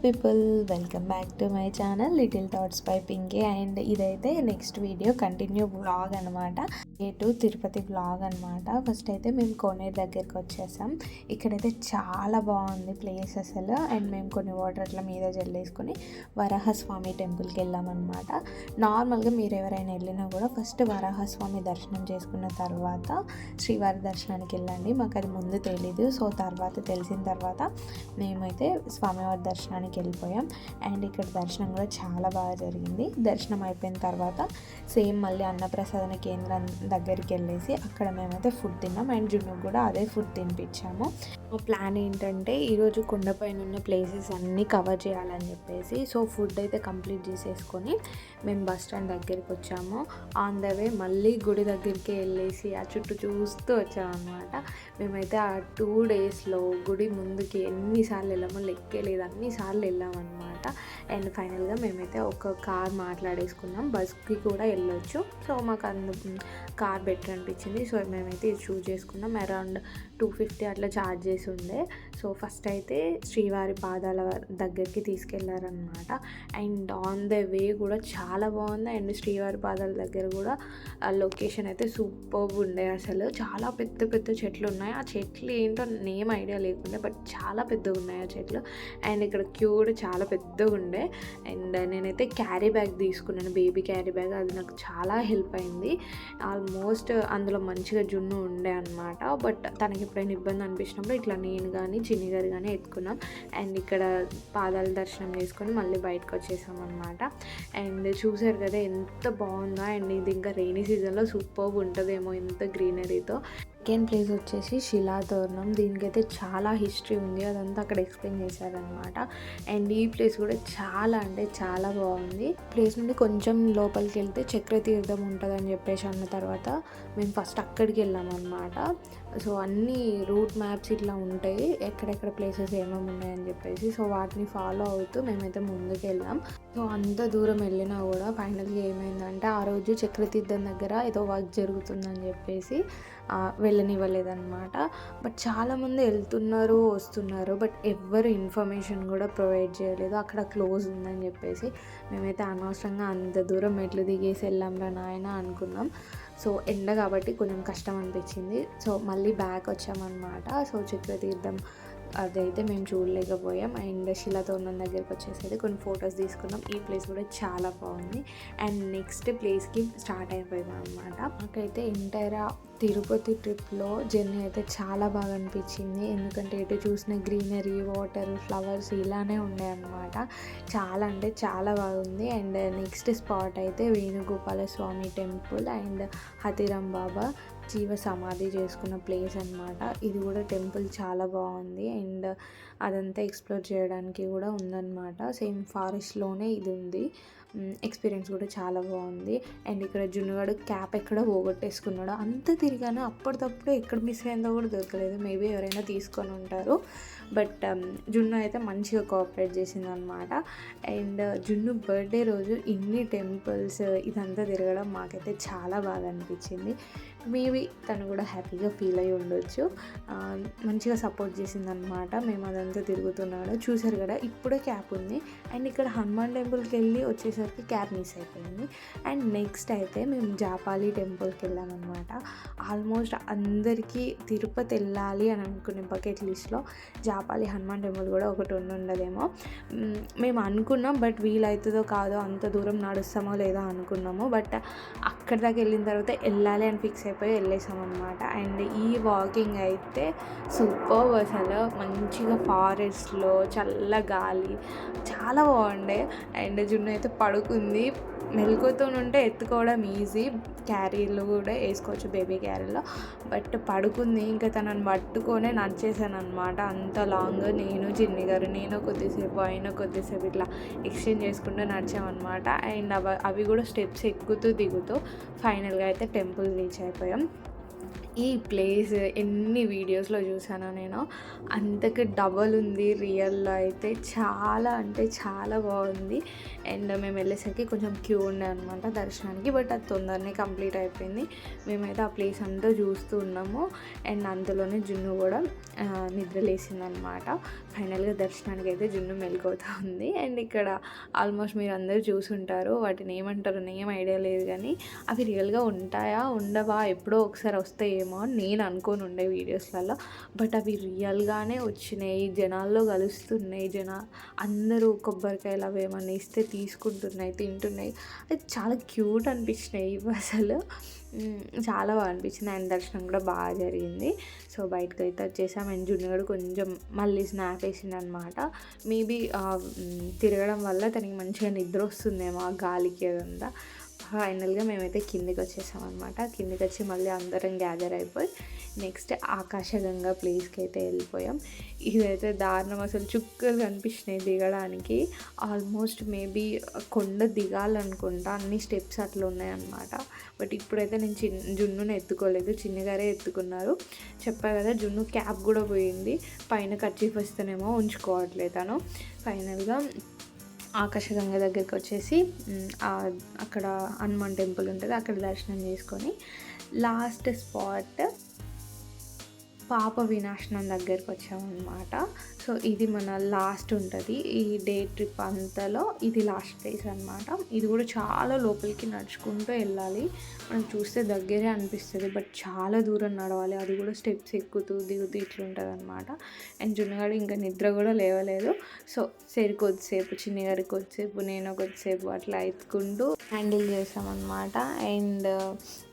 People, welcome back to my channel little thoughts by Pinky. And ఇదైతే next video continue vlog అనమాట. To Tirupati vlog అనమాట. First అయితే మేము కోనేరు దగ్గరికి వచ్చేసాం. ఇక్కడైతే చాలా బాగుంది ప్లేస్ అసలు. అండ్ మేము కొన్ని వాటర్ అట్లా మీద జల్లేసుకొని వరాహస్వామి టెంపుల్కి వెళ్ళామన్నమాట. నార్మల్గా మీరు ఎవరైనా వెళ్ళినా కూడా ఫస్ట్ వరాహస్వామి దర్శనం చేసుకున్న తర్వాత శ్రీవారి దర్శనానికి వెళ్ళండి. మాకు అది ముందు తెలీదు, సో తర్వాత తెలిసిన తర్వాత మేమైతే స్వామివారి దర్శనానికి వెళ్ళిపోయాం. అండ్ ఇక్కడ దర్శనం కూడా చాలా బాగా జరిగింది. దర్శనం అయిపోయిన తర్వాత సేమ్ మళ్ళీ అన్నప్రసాదన కేంద్రం దగ్గరికి వెళ్ళేసి అక్కడ మేమైతే ఫుడ్ తిన్నాం. అండ్ జున్నుకు కూడా అదే ఫుడ్ తినిపించాము. ప్లాన్ ఏంటంటే ఈరోజు కొండపైన ఉన్న ప్లేసెస్ అన్నీ కవర్ చేయాలని చెప్పేసి, సో ఫుడ్ అయితే కంప్లీట్ చేసేసుకొని మేము బస్ స్టాండ్ దగ్గరికి వచ్చాము. ఆన్ ద వే మళ్ళీ గుడి దగ్గరికి వెళ్ళేసి ఆ చుట్టూ చూస్తూ వచ్చామన్నమాట. మేమైతే ఆ 2 డేస్లో గుడి ముందుకి ఎన్నిసార్లు వెళ్ళామో లెక్కే లేదు, అన్నిసార్లు వెళ్ళామన్నమాట. అండ్ ఫైనల్గా మేమైతే ఒక కార్ మాట్లాడేసుకున్నాం, బస్కి కూడా వెళ్ళొచ్చు. సో మాకు కార్ బెటర్ అనిపించింది. సో మేమైతే ఇది చూస్ చేసుకున్నాం. అరౌండ్ 250 అట్లా ఛార్జ్ చేసి ఉండే. సో ఫస్ట్ అయితే శ్రీవారి పాదాల దగ్గరికి తీసుకెళ్లారనమాట. అండ్ ఆన్ ద వే కూడా చాలా బాగుంది. అండ్ శ్రీవారి పాదాల దగ్గర కూడా లొకేషన్ అయితే సూపర్ ఉండే. అసలు చాలా పెద్ద పెద్ద చెట్లు ఉన్నాయి. ఆ చెట్లు ఏంటో నేమ్ ఐడియా లేకుండే, బట్ చాలా పెద్దగా ఉన్నాయి ఆ చెట్లు. అండ్ ఇక్కడ క్యూ కూడా చాలా పెద్దగా ఉండే. అండ్ నేనైతే క్యారీ బ్యాగ్ తీసుకున్నాను, బేబీ క్యారీ బ్యాగ్. అది నాకు చాలా హెల్ప్ అయింది. ఆల్మోస్ట్ అందులో మంచిగా జున్ను ఉండే అనమాట. బట్ తనకి ఎప్పుడైనా ఇబ్బంది అనిపించినప్పుడు ఇట్లా నేను కానీ చిన్ని గారు కానీ ఎత్తుకున్నాం. అండ్ ఇక్కడ పాదాల దర్శనం చేసుకొని మళ్ళీ బయటకు వచ్చేసాం అనమాట. అండ్ చూసారు కదా ఎంత బాగుందో. అండ్ ఇది ఇంకా రెయినీ సీజన్లో సూపర్గా ఉంటుందేమో ఇంత గ్రీనరీతో. సెకండ్ ప్లేస్ వచ్చేసి శిలాతోరణం. దీనికైతే చాలా హిస్టరీ ఉంది, అదంతా అక్కడ ఎక్స్ప్లెయిన్ చేశారనమాట. అండ్ ఈ ప్లేస్ కూడా చాలా అంటే చాలా బాగుంది. ప్లేస్ నుండి కొంచెం లోపలికి వెళ్తే చక్రతీర్థం ఉంటుందని చెప్పేసి అన్న తర్వాత మేము ఫస్ట్ అక్కడికి వెళ్ళామన్నమాట. సో అన్ని రూట్ మ్యాప్స్ ఇట్లా ఉంటాయి, ఎక్కడెక్కడ ప్లేసెస్ ఏమేమి ఉన్నాయని చెప్పేసి. సో వాటిని ఫాలో అవుతూ మేమైతే ముందుకు వెళ్ళాం. సో అంత దూరం వెళ్ళినా కూడా ఫైనల్గా ఏమైందంటే ఆ రోజు చక్రతీర్థం దగ్గర ఏదో వర్క్ జరుగుతుందని చెప్పేసి వెళ్ళనివ్వలేదన్నమాట. బట్ చాలామంది వెళ్తున్నారు వస్తున్నారు, బట్ ఎవ్వరు ఇన్ఫర్మేషన్ కూడా ప్రొవైడ్ చేయలేదు అక్కడ క్లోజ్ ఉందని చెప్పేసి. మేమైతే అనవసరంగా అంత దూరం మెట్లు దిగేసి వెళ్ళాంరా నాయన అనుకున్నాం. సో ఎండ కాబట్టి కొంచెం కష్టం అనిపించింది. సో మళ్ళీ బ్యాక్ వచ్చామన్నమాట. సో చక్రతీర్థం అదైతే మేము చూడలేకపోయాం. అండ్ శిలాతోరణం దగ్గరికి వచ్చేసరికి కొన్ని ఫొటోస్ తీసుకున్నాం. ఈ ప్లేస్ కూడా చాలా బాగుంది. అండ్ నెక్స్ట్ ప్లేస్కి స్టార్ట్ అయిపోయాం అనమాట. నాకైతే ఎంటైర్ తిరుపతి ట్రిప్లో జర్నీ అయితే చాలా బాగా అనిపించింది. ఎందుకంటే ఎటు చూసిన గ్రీనరీ, వాటర్, ఫ్లవర్స్ ఇలానే ఉన్నాయన్నమాట. చాలా అంటే చాలా బాగుంది. అండ్ నెక్స్ట్ స్పాట్ అయితే వేణుగోపాల స్వామి టెంపుల్ అండ్ హతిరామ్ బాబా జీవ సమాధి చేసుకున్న ప్లేస్ అనమాట. ఇది కూడా టెంపుల్ చాలా బాగుంది. అండ్ అదంతా ఎక్స్ప్లోర్ చేయడానికి కూడా ఉందన్నమాట. సేమ్ ఫారెస్ట్లోనే ఇది ఉంది. ఎక్స్పీరియన్స్ కూడా చాలా బాగుంది. అండ్ ఇక్కడ జున్నుగాడు క్యాప్ ఎక్కడ పోగొట్టేసుకున్నాడు. అంత తిరిగాను, అప్పటికప్పుడు ఎక్కడ మిస్ అయిందో కూడా దొరకలేదు. మేబీ ఎవరైనా తీసుకొని ఉంటారు. బట్ జున్ను అయితే మంచిగా కోఆపరేట్ చేసింది అనమాట. అండ్ జున్ను బర్త్డే రోజు ఇన్ని టెంపుల్స్ ఇదంతా తిరగడం మాకైతే చాలా బాగా అనిపించింది. మేబీ తను కూడా హ్యాపీగా ఫీల్ అయ్యి ఉండొచ్చు. మంచిగా సపోర్ట్ చేసింది అనమాట. మేము అదంతా తిరుగుతున్నాడు. చూసారు కదా ఇప్పుడే క్యాప్ ఉంది. అండ్ ఇక్కడ హనుమాన్ టెంపుల్కి వెళ్ళి వచ్చేసరికి క్యాప్ మిస్ అయిపోయింది. అండ్ నెక్స్ట్ అయితే మేము జాపాలి టెంపుల్కి వెళ్ళామన్నమాట. ఆల్మోస్ట్ అందరికీ తిరుపతి వెళ్ళాలి అని అనుకునే బకెట్ లిస్ట్లో జాపాలి హనుమాన్ టెంపుల్ కూడా ఒకటి ఉండదేమో మేము అనుకున్నాం. బట్ వీలవుతుందో కాదో, అంత దూరం నడుస్తామో లేదో అనుకున్నాము. బట్ అక్కడి దాకా వెళ్ళిన తర్వాత వెళ్ళాలి అని ఫిక్స్ అయిపోయి వెళ్ళేసామన్నమాట. అండ్ ఈ వాకింగ్ అయితే సూపర్ అసలు. మంచిగా ఫారెస్ట్లో చల్ల గాలి చాలా బాగుండే. అండ్ జున్ను అయితే పడుకుంది. మెలకువతో ఉంటే ఎత్తుకోవడం ఈజీ, క్యారీలు కూడా వేసుకోవచ్చు బేబీ క్యారీలో. బట్ పడుకుంది. ఇంకా తనని పట్టుకొనే నడిచేసాను అనమాట అంత లాంగ్. నేను చిన్ని గారు నేను కొద్దిసేపు అయినా కొద్దిసేపు ఇట్లా ఎక్స్చేంజ్ చేసుకుంటూ నడిచామన్నమాట. అండ్ అవి కూడా స్టెప్స్ ఎక్కుతూ దిగుతూ ఫైనల్గా అయితే టెంపుల్ రీచ్ అయిపోయాం. ఈ ప్లేస్ ఎన్ని వీడియోస్లో చూసానో నేను, అంతకు డబల్ ఉంది రియల్లో అయితే. చాలా అంటే చాలా బాగుంది. అండ్ మేము వెళ్ళేసరికి కొంచెం క్యూ ఉండే అనమాట దర్శనానికి. బట్ అది తొందరనే కంప్లీట్ అయిపోయింది. మేమైతే ఆ ప్లేస్ అంతా చూస్తూ ఉన్నాము. అండ్ అందులోనే జున్ను కూడా నిద్ర లేసిందనమాట. ఫైనల్గా దర్శనానికి అయితే జున్ను మెలుకువతా ఉంది. అండ్ ఇక్కడ ఆల్మోస్ట్ మీరు అందరూ చూసుంటారు, వాటిని ఏమంటారో నేమ్ ఐడియా లేదు కానీ అవి రియల్గా ఉంటాయా ఉండవా, ఎప్పుడో ఒకసారి వస్తాయేమో అని నేను అనుకోని ఉండే వీడియోస్లలో. బట్ అవి రియల్గానే వచ్చినాయి, జనాల్లో కలుస్తున్నాయి. అందరూ కొబ్బరికాయలు అవి ఏమన్నా ఇస్తే తీసుకుంటున్నాయి, తింటున్నాయి. అది చాలా క్యూట్ అనిపించినాయి ఇవి అసలు. చాలా బాగా అనిపించింది. అండ్ దర్శనం కూడా బాగా జరిగింది. సో బయటకు అయితే వచ్చేసాం. అండ్ జున్నుగడు కొంచెం మళ్ళీ స్నాప్ వేసిందనమాట. మేబీ తిరగడం వల్ల తనకి మంచిగా నిద్ర వస్తుందేమో ఆ గాలికి అదంతా. ఫైనల్గా మేమైతే కిందికి వచ్చేసాం అనమాట. కిందికి వచ్చి మళ్ళీ అందరం గ్యాదర్ అయిపోయి నెక్స్ట్ ఆకాశగంగా ప్లేస్కి అయితే వెళ్ళిపోయాం. ఇదైతే దారుణం, అసలు చుక్కలు కనిపించినాయి దిగడానికి. ఆల్మోస్ట్ మేబీ కొండ దిగాలనుకుంటా, అన్ని స్టెప్స్ అట్లా ఉన్నాయన్నమాట. బట్ ఇప్పుడైతే నేను జున్నుని ఎత్తుకోలేదు, చిన్నగారే ఎత్తుకున్నారు. చెప్పా కదా జున్ను క్యాప్ కూడా పోయింది, పైన కర్చీఫ్ వస్తేనేమో ఉంచుకోవట్లేదు తను. ఫైనల్గా ఆకాశగంగ దగ్గరికి వచ్చేసి అక్కడ హనుమాన్ టెంపుల్ ఉంటుంది, అక్కడ దర్శనం చేసుకొని లాస్ట్ స్పాట్ పాప వినాశనం దగ్గరికి వచ్చామన్నమాట. సో ఇది మన లాస్ట్ ఉంటుంది ఈ డే ట్రిప్ అంతలో, ఇది లాస్ట్ ప్లేస్ అనమాట. ఇది కూడా చాలా లోపలికి నడుచుకుంటూ వెళ్ళాలి. మనం చూస్తే దగ్గరే అనిపిస్తుంది, బట్ చాలా దూరం నడవాలి. అది కూడా స్టెప్స్ ఎక్కుతూ దిగుతూ ఇట్లుంటుంది అనమాట. అండ్ జున్నగాడు ఇంకా నిద్ర కూడా లేవలేదు. సో సరి కొద్దిసేపు చిన్నగారికి కొద్దిసేపు, నేను కొద్దిసేపు అట్లా ఎత్తుకుంటూ హ్యాండిల్ చేసామన్నమాట. అండ్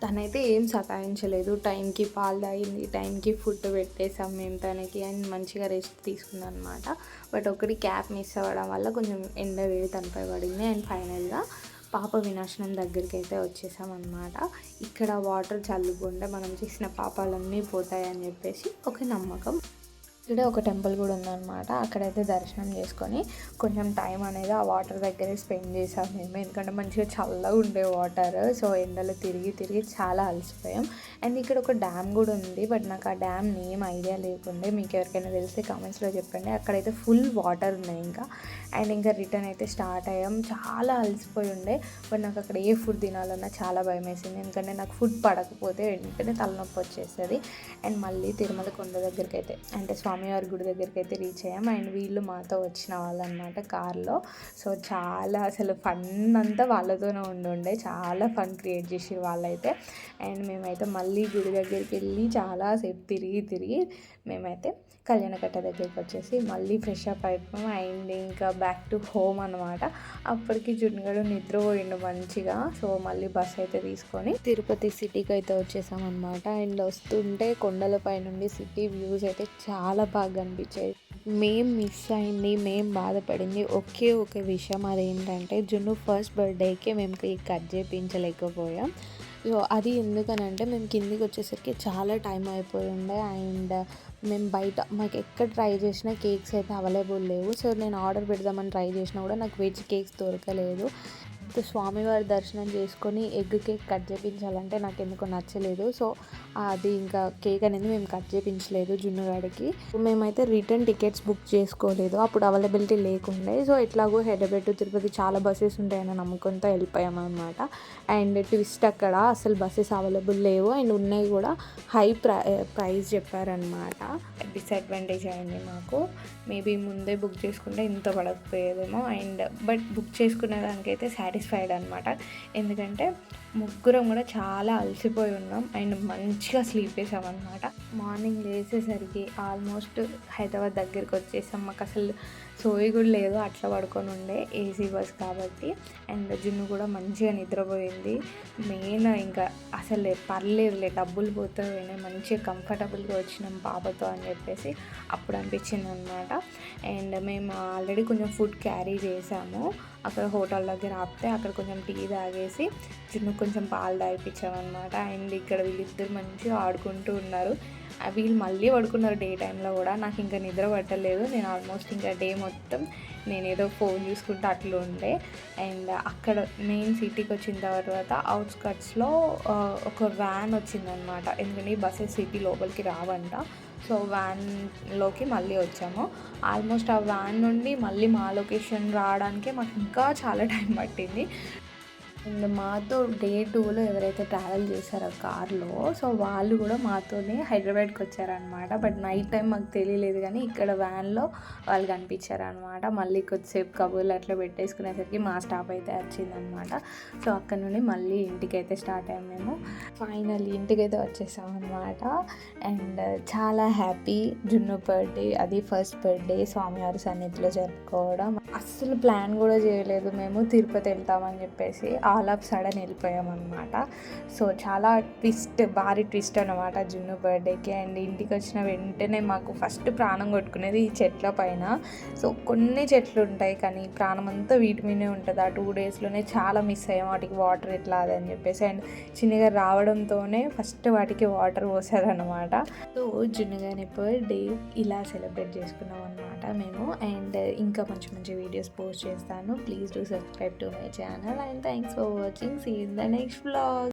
తనైతే ఏం సతాయించలేదు, టైంకి పాలు తాగింది, టైంకి ఫుడ్ పెట్టేసాం మేము తనకి. అండ్ మంచిగా రెస్ట్ తీసుకుంది అనమాట. బట్ ఒకటి క్యాప్ మిస్ అవ్వడం వల్ల కొంచెం ఎండ వేడి తనపై పడింది. అండ్ ఫైనల్గా పాప వినాశనం దగ్గరికి అయితే వచ్చేసామన్నమాట. ఇక్కడ వాటర్ చల్లుకుంటే మనం చేసిన పాపాలన్నీ పోతాయని చెప్పేసి ఒక నమ్మకం. ఇక్కడ ఒక టెంపుల్ కూడా ఉందన్నమాట. అక్కడైతే దర్శనం చేసుకొని కొంచెం టైం అనేది ఆ వాటర్ దగ్గరే స్పెండ్ చేసాం మేము, ఎందుకంటే మంచిగా చల్లగా ఉండే వాటర్. సో ఎండలో తిరిగి తిరిగి చాలా అలసిపోయాం. అండ్ ఇక్కడ ఒక డ్యామ్ కూడా ఉంది, బట్ నాకు ఆ డ్యామ్ నేమ్ ఐడియా లేకుండే. మీకు ఎవరికైనా తెలిస్తే కామెంట్స్లో చెప్పండి. అక్కడైతే ఫుల్ వాటర్ ఉన్నాయి ఇంకా. అండ్ ఇంకా రిటర్న్ అయితే స్టార్ట్ అయ్యాం. చాలా అలసిపోయి ఉండే, బట్ నాకు అక్కడ ఏ ఫుడ్ తినాలన్నా చాలా భయం వేసింది, ఎందుకంటే నాకు ఫుడ్ పడకపోతే వెంటనే తలనొప్పి వచ్చేస్తుంది. అండ్ మళ్ళీ తిరుమల కొండ దగ్గరికి అయితే, అంటే స్వామివారి గుడి దగ్గరికి అయితే రీచ్ అయ్యాం. అండ్ వీళ్ళు మాతో వచ్చిన వాళ్ళు అనమాట కార్లో. సో చాలా అసలు ఫన్ అంతా వాళ్ళతోనే ఉండే, చాలా ఫన్ క్రియేట్ చేసారు వాళ్ళైతే. అండ్ మేమైతే మళ్ళీ గుడి దగ్గరికి వెళ్ళి చాలాసేపు తిరిగి మేమైతే కళ్యాణకట్ట దగ్గరికి వచ్చేసి మళ్ళీ ఫ్రెష్ అప్ అయిపోయాం. అండ్ ఇంకా బ్యాక్ టు హోమ్ అనమాట. అప్పటికి జున్నుగడు నిద్రపోయిండు మంచిగా. సో మళ్ళీ బస్ అయితే తీసుకొని తిరుపతి సిటీకి అయితే వచ్చేసాం అనమాట. అండ్ వస్తుంటే కొండలపై నుండి సిటీ వ్యూస్ అయితే చాలా బాగా అనిపించాయి. మేం మిస్ అయింది, మేం బాధపడింది ఒకే ఒక విషయం, అదేంటంటే జున్ను ఫస్ట్ బర్త్డేకి మేము కేక్ కట్ చేయించలేకపోయాం. సో అది ఎందుకనంటే మేము కిందికి వచ్చేసరికి చాలా టైం అయిపోయి ఉండే. అండ్ మేము బయట మాకు ఎక్కడ ట్రై చేసినా కేక్స్ అయితే అవైలబుల్ లేవు. సో నేను ఆర్డర్ పెడదామని ట్రై చేసినా కూడా నాకు వెజ్ కేక్స్ దొరకలేదు. స్వామివారి దర్శనం చేసుకొని ఎగ్ కేక్ కట్ చేయించాలంటే నాకు ఎందుకో నచ్చలేదు. సో అది ఇంకా కేక్ అనేది మేము కట్ చేయించలేదు జున్నుగాడికి. మేమైతే రిటర్న్ టికెట్స్ బుక్ చేసుకోలేదు, అప్పుడు అవైలబిలిటీ లేకుండే. సో ఎట్లాగో హైదరాబాద్ టు తిరుపతి చాలా బస్సెస్ ఉంటాయని నమ్మకంతో వెళ్ళిపోయామన్నమాట. అండ్ ట్విస్ట్ అక్కడ అసలు బస్సెస్ అవైలబుల్ లేవు, అండ్ ఉన్నాయి కూడా హై ప్రైస్ చెప్పారనమాట. డిసడ్వాంటేజ్ అయింది మాకు. మేబీ ముందే బుక్ చేసుకుంటే ఇంత పడకపోయేదేమో. అండ్ బట్ బుక్ చేసుకునే దానికైతే సాటిస్ఫైడ్ అనమాట, ఎందుకంటే ముగ్గురం కూడా చాలా అలసిపోయి ఉన్నాం. అండ్ మంచిగా స్లీప్ వేసామన్నమాట. మార్నింగ్ లేచేసరికి ఆల్మోస్ట్ హైదరాబాద్ దగ్గరికి వచ్చేసాం. మాకు అసలు సోయి కూడా లేదు, అట్లా పడుకొని ఉండే, ఏసీ బస్ కాబట్టి. అండ్ జున్ను కూడా మంచిగా నిద్రపోయింది. మెయిన్ ఇంకా అసలు పర్లేదులే, డబ్బులు పోతే పోయినాయి, మంచిగా కంఫర్టబుల్గా వచ్చినాం పాపతో అని చెప్పేసి అప్పుడు అనిపించింది అనమాట. అండ్ మేము ఆల్రెడీ కొంచెం ఫుడ్ క్యారీ చేసాము, అక్కడ హోటల్ దగ్గర ఆపితే అక్కడ కొంచెం టీ తాగేసి జున్ను కొంచెం పాలు తాగిపించామన్నమాట. అండ్ ఇక్కడ వీళ్ళిద్దరు మంచిగా ఆడుకుంటూ ఉన్నారు. వీళ్ళు మళ్ళీ పడుకున్నారు డే టైంలో కూడా. నాకు ఇంకా నిద్ర పట్టలేదు, నేను ఆల్మోస్ట్ ఇంకా డే మొత్తం నేనేదో ఫోన్ చూసుకుంటూ అట్లా ఉండే. అండ్ అక్కడ మెయిన్ సిటీకి వచ్చిన తర్వాత అవుట్స్కట్స్లో ఒక వ్యాన్ వచ్చిందనమాట, ఎందుకంటే ఈ బస్సెస్ సిటీ లోపలికి రావంట. సో వ్యాన్లోకి మళ్ళీ వచ్చాము. ఆల్మోస్ట్ ఆ వ్యాన్ నుండి మళ్ళీ మా లొకేషన్ రావడానికే మాకు ఇంకా చాలా టైం పట్టింది. అండ్ మాతో డే 2లో ఎవరైతే ట్రావెల్ చేశారో కార్లో, సో వాళ్ళు కూడా మాతోనే హైదరాబాద్కి వచ్చారనమాట. బట్ నైట్ టైం మాకు తెలియలేదు, కానీ ఇక్కడ వ్యాన్లో వాళ్ళు కనిపించారనమాట. మళ్ళీ కొద్దిసేపు కబుర్లు అట్లా పెట్టేసుకునేసరికి మా స్టాప్ అయితే వచ్చిందనమాట. సో అక్కడ నుండి మళ్ళీ ఇంటికైతే స్టార్ట్ అయ్యాము మేము. ఫైనల్లీ ఇంటికైతే వచ్చేసామన్నమాట. అండ్ చాలా హ్యాపీ. జున్ను బర్త్డే, అది ఫస్ట్ బర్త్డే స్వామివారి సన్నిధిలో జరుపుకోవడం. అస్సలు ప్లాన్ కూడా చేయలేదు మేము తిరుపతి వెళ్తామని చెప్పేసి. ఆల్ ఆఫ్ సడన్ వెళ్ళిపోయామన్నమాట. సో చాలా భారీ ట్విస్ట్ అనమాట జున్ను బర్త్డేకి. అండ్ ఇంటికి వచ్చిన వెంటనే మాకు ఫస్ట్ ప్రాణం కొట్టుకునేది ఈ చెట్ల పైన. సో కొన్ని చెట్లు ఉంటాయి కానీ ప్రాణం అంతా వీటి మీదే ఉంటుంది. ఆ 2 డేస్లోనే చాలా మిస్ అయ్యాం వాటికి వాటర్ ఎట్లా అదని చెప్పేసి. అండ్ చిన్నగా రావడంతోనే ఫస్ట్ వాటికి వాటర్ పోసారనమాట. సో జున్నుగాని బర్త్డే ఇలా సెలబ్రేట్ చేసుకున్నాం అనమాట మేము. అండ్ ఇంకా మంచి మంచి వీడియోస్ పోస్ట్ చేస్తాను. Please do subscribe to my channel and thanks for watching. See in the next vlog.